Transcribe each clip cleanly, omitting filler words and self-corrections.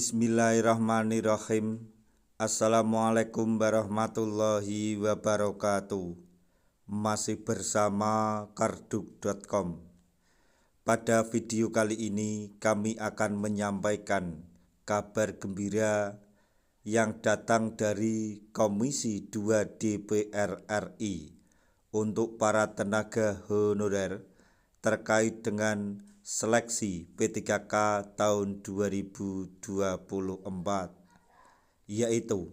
Bismillahirrahmanirrahim. Assalamualaikum warahmatullahi wabarakatuh. Masih bersama karduk.com. Pada video kali ini kami akan menyampaikan kabar gembira yang datang dari Komisi 2 DPR RI untuk para tenaga honorer terkait dengan seleksi P3K tahun 2024, yaitu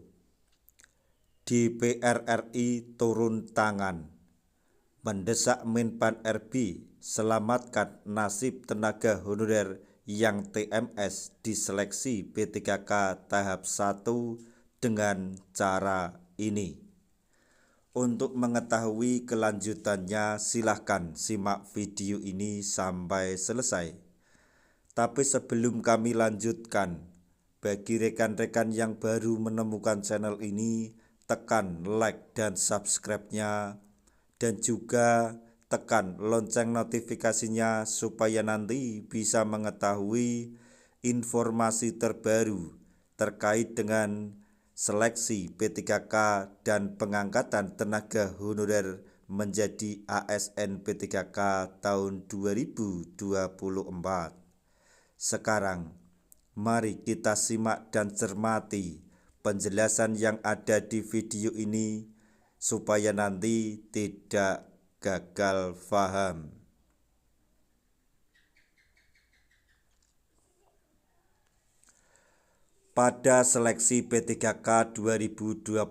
DPR RI turun tangan mendesak Menpan RB selamatkan nasib tenaga honorer yang TMS diseleksi P3K tahap 1 dengan cara ini. Untuk mengetahui kelanjutannya, silahkan simak video ini sampai selesai. Tapi sebelum kami lanjutkan, bagi rekan-rekan yang baru menemukan channel ini, tekan like dan subscribe-nya, dan juga tekan lonceng notifikasinya supaya nanti bisa mengetahui informasi terbaru terkait dengan seleksi P3K dan pengangkatan tenaga honorer menjadi ASN P3K tahun 2024. Sekarang, mari kita simak dan cermati penjelasan yang ada di video ini supaya nanti tidak gagal paham. Pada seleksi P3K 2024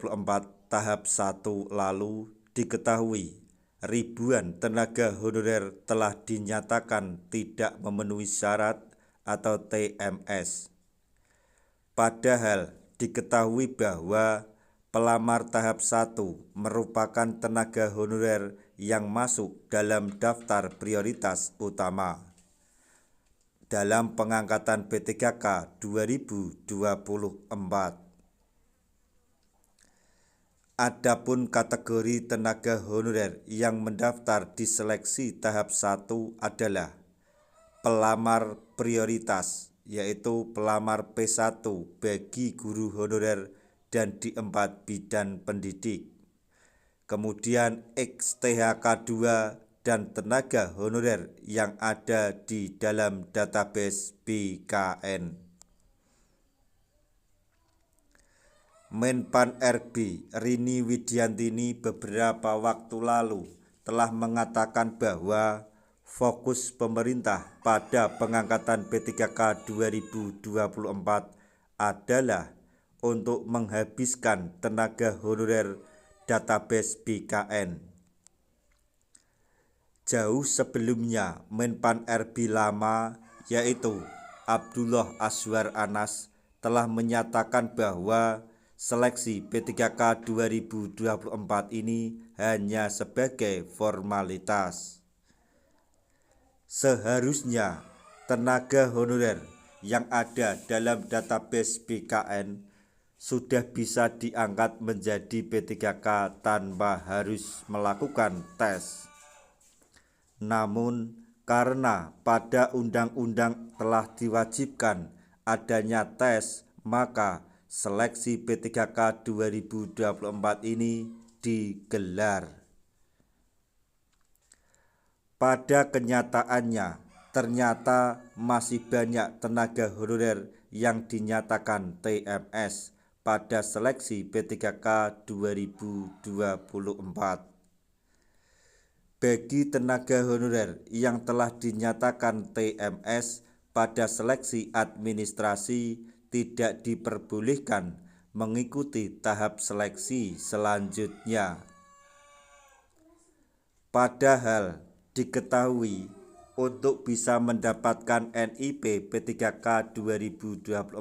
tahap 1 lalu diketahui ribuan tenaga honorer telah dinyatakan tidak memenuhi syarat atau TMS. Padahal diketahui bahwa pelamar tahap 1 merupakan tenaga honorer yang masuk dalam daftar prioritas utama dalam pengangkatan P3K 2024. Adapun kategori tenaga honorer yang mendaftar di seleksi tahap 1 adalah pelamar prioritas, yaitu pelamar P1 bagi guru honorer dan D4 bidan pendidik. Kemudian XTHK 2 dan tenaga honorer yang ada di dalam database BKN. Menpan RB Rini Widiantini beberapa waktu lalu telah mengatakan bahwa fokus pemerintah pada pengangkatan P3K 2024 adalah untuk menghabiskan tenaga honorer database BKN. Jauh sebelumnya, Menpan RB lama, yaitu Abdullah Azwar Anas, telah menyatakan bahwa seleksi P3K 2024 ini hanya sebagai formalitas. Seharusnya tenaga honorer yang ada dalam database BKN sudah bisa diangkat menjadi P3K tanpa harus melakukan tes. Namun karena pada undang-undang telah diwajibkan adanya tes, maka seleksi P3K 2024 ini digelar. Pada kenyataannya, ternyata masih banyak tenaga honorer yang dinyatakan TMS pada seleksi P3K 2024. Bagi tenaga honorer yang telah dinyatakan TMS pada seleksi administrasi tidak diperbolehkan mengikuti tahap seleksi selanjutnya. Padahal diketahui untuk bisa mendapatkan NIP P3K 2024,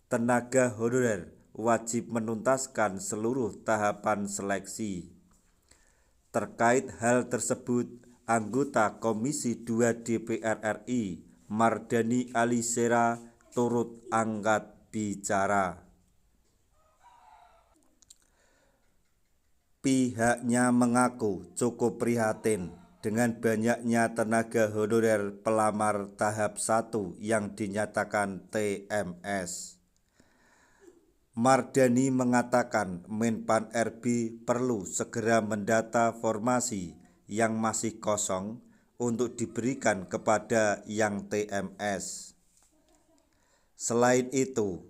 tenaga honorer wajib menuntaskan seluruh tahapan seleksi. Terkait hal tersebut, anggota Komisi 2 DPR RI Mardani Alisera turut angkat bicara. Pihaknya mengaku cukup prihatin dengan banyaknya tenaga honorer pelamar tahap 1 yang dinyatakan TMS. Mardani mengatakan Menpan RB perlu segera mendata formasi yang masih kosong untuk diberikan kepada yang TMS. Selain itu,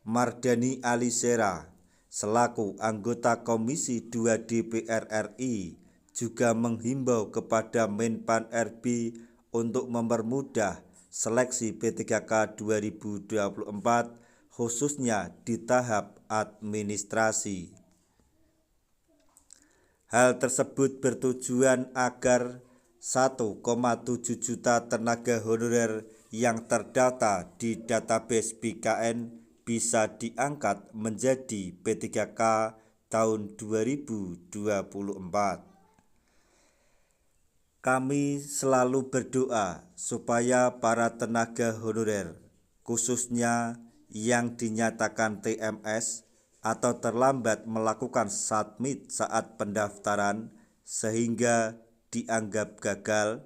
Mardani Alisera selaku anggota Komisi 2 DPR RI juga menghimbau kepada Menpan RB untuk mempermudah seleksi P3K 2024 khususnya di tahap administrasi. Hal tersebut bertujuan agar 1,7 juta tenaga honorer yang terdata di database BKN bisa diangkat menjadi P3K tahun 2024. Kami selalu berdoa supaya para tenaga honorer, khususnya yang dinyatakan TMS atau terlambat melakukan submit saat pendaftaran sehingga dianggap gagal,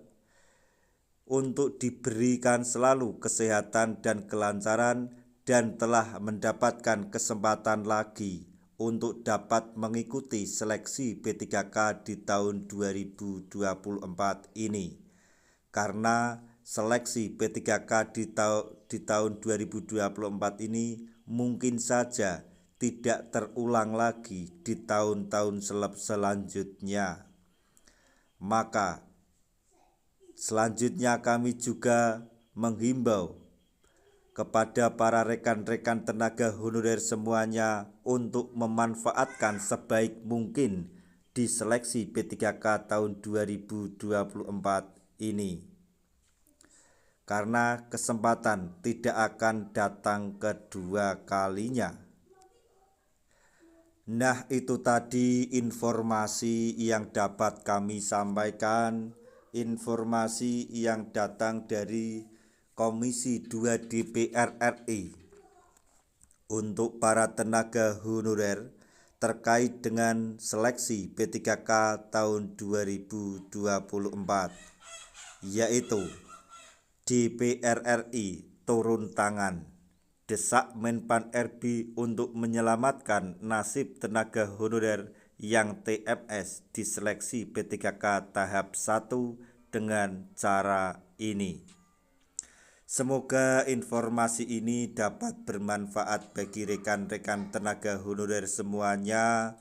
untuk diberikan selalu kesehatan dan kelancaran dan telah mendapatkan kesempatan lagi untuk dapat mengikuti seleksi P3K di tahun 2024 ini. Karena seleksi P3K di tahun 2024 ini mungkin saja tidak terulang lagi di tahun-tahun selanjutnya. Maka selanjutnya kami juga menghimbau kepada para rekan-rekan tenaga honorer semuanya untuk memanfaatkan sebaik mungkin di seleksi P3K tahun 2024 ini. Karena kesempatan tidak akan datang kedua kalinya. Nah, itu tadi informasi yang dapat kami sampaikan, informasi yang datang dari Komisi 2 DPR RI untuk para tenaga honorer terkait dengan seleksi P3K tahun 2024, yaitu DPR RI turun tangan, desak Menpan RB untuk menyelamatkan nasib tenaga honorer yang TMS di seleksi P3K tahap 1 dengan cara ini. Semoga informasi ini dapat bermanfaat bagi rekan-rekan tenaga honorer semuanya.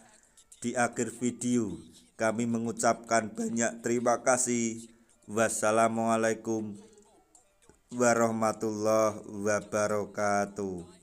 Di akhir video, kami mengucapkan banyak terima kasih. Wassalamualaikum warahmatullahi wabarakatuh.